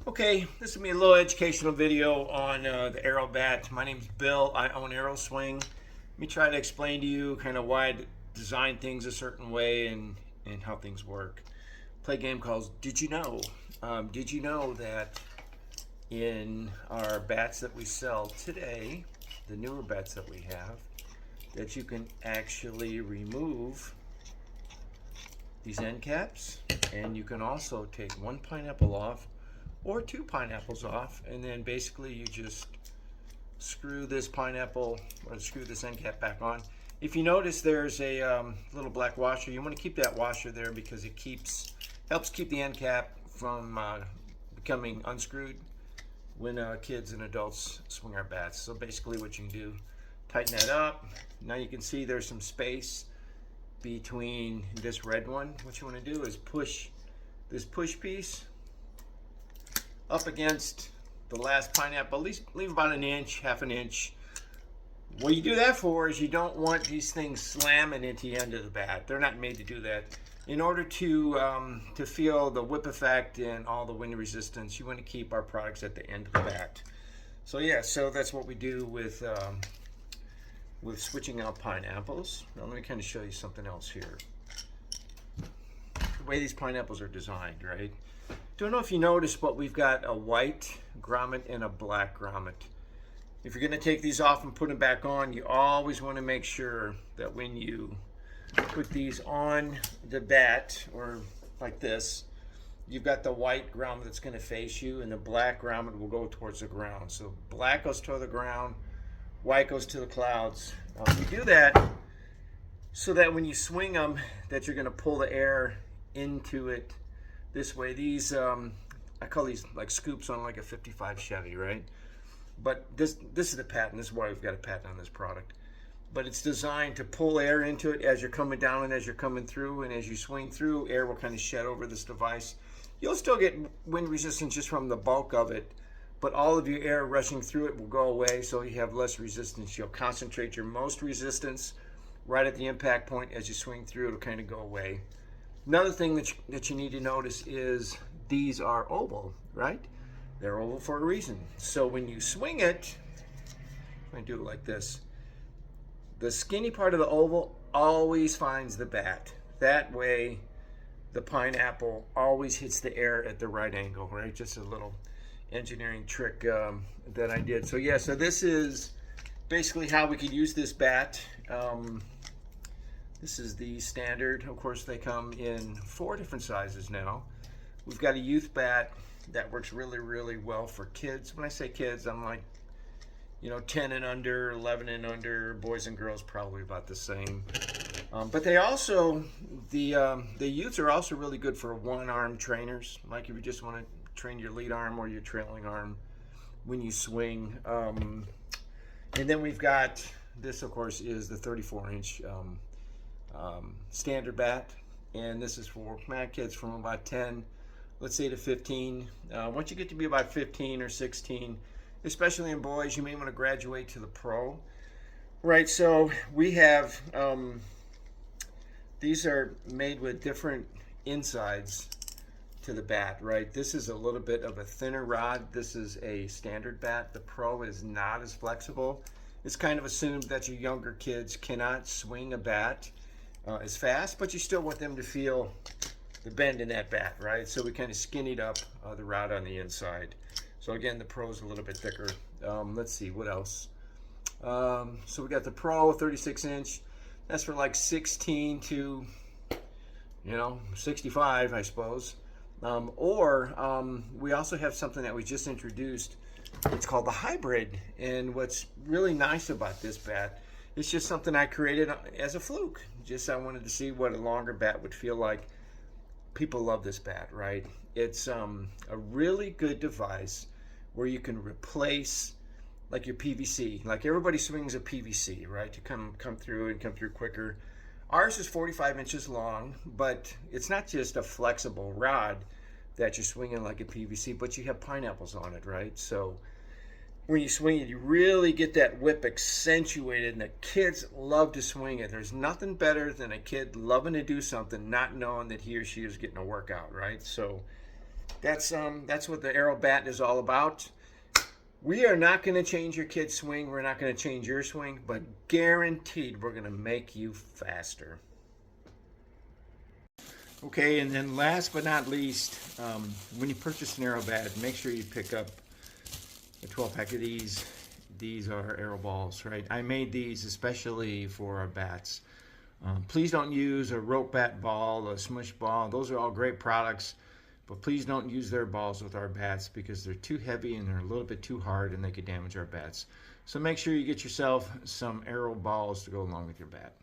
Okay, this is going to be a little educational video on the Aero-Bat. My name's Bill. I own Aero-Swing. Let me try to explain to you kind of why I design things a certain way and how things work. Play a game called Did You Know? Did you know that in our bats that we sell today, the newer bats that we have, that you can actually remove these end caps, and you can also take one pineapple off or two pineapples off, and then basically you just screw this pineapple or screw this end cap back on. If you notice, there's a little black washer. You want to keep that washer there because it helps keep the end cap from becoming unscrewed when kids and adults swing our bats. So basically what you can do, tighten that up. Now you can see there's some space between this red one. What you want to do is push this push piece up against the last pineapple, at least leave about an inch, half an inch. What you do that for is you don't want these things slamming into the end of the bat. They're not made to do that. In order to feel the whip effect and all the wind resistance, you want to keep our products at the end of the bat. So yeah, so that's what we do with switching out pineapples. Now let me kind of show you something else here. The way these pineapples are designed, right? Don't know if you noticed, but we've got a white grommet and a black grommet. If you're going to take these off and put them back on, you always want to make sure that when you put these on the bat, or like this, you've got the white grommet that's going to face you, and the black grommet will go towards the ground. So black goes toward the ground, white goes to the clouds. You do that so that when you swing them, that you're going to pull the air into it this way. These I call these like scoops on like a 55 Chevy, right? But this is the patent. This is why we've got a patent on this product. But it's designed to pull air into it as you're coming down and as you're coming through, and as you swing through, air will kind of shed over this device. You'll still get wind resistance just from the bulk of it, but all of your air rushing through it will go away, so you have less resistance. You'll concentrate your most resistance right at the impact point. As you swing through, it'll kind of go away. Another thing that you need to notice is these are oval, right? They're oval for a reason. So when you swing it, I'm going to do it like this. The skinny part of the oval always finds the bat. That way, the pineapple always hits the air at the right angle, right? Just a little engineering trick that I did. So yeah, so this is basically how we could use this bat. This is the standard. Of course, they come in 4 different sizes now. We've got a youth bat that works really, really well for kids. When I say kids, I'm like, 10 and under, 11 and under, boys and girls probably about the same. But they also, the youths are also really good for one-arm trainers. Like if you just want to train your lead arm or your trailing arm when you swing. And then we've got, this of course is the 34-inch standard bat, and this is for kids from about 10, let's say, to 15. Once you get to be about 15 or 16, especially in boys, you may want to graduate to the pro, right? So we have these are made with different insides to the bat, right? This is a little bit of a thinner rod. This is a standard bat. The pro is not as flexible. It's kind of assumed that your younger kids cannot swing a bat as fast, but you still want them to feel the bend in that bat, right? So we kind of skinnied up the rod on the inside. So again, the Pro is a little bit thicker. Let's see, what else? So we got the Pro 36-inch. That's for like 16 to, 65, I suppose. We also have something that we just introduced. It's called the Hybrid. And what's really nice about this bat, it's just something I created as a fluke. I wanted to see what a longer bat would feel like. People love this bat, right? It's a really good device where you can replace like your PVC. Like everybody swings a PVC, right? To come through and come through quicker. Ours is 45 inches long, but it's not just a flexible rod that you're swinging like a PVC, but you have pineapples on it, right? So when you swing it, you really get that whip accentuated, and the kids love to swing it. There's nothing better than a kid loving to do something, not knowing that he or she is getting a workout, right? So That's what the Aero-Bat is all about. We are not going to change your kid's swing. We're not going to change your swing, but guaranteed we're going to make you faster. Okay, and then last but not least, when you purchase an Aero-Bat, make sure you pick up a 12-pack of these. These are Aero balls, right? I made these especially for our bats. Please don't use a rope bat ball, a smush ball. Those are all great products, but please don't use their balls with our bats because they're too heavy and they're a little bit too hard and they could damage our bats. So make sure you get yourself some Aero balls to go along with your bat.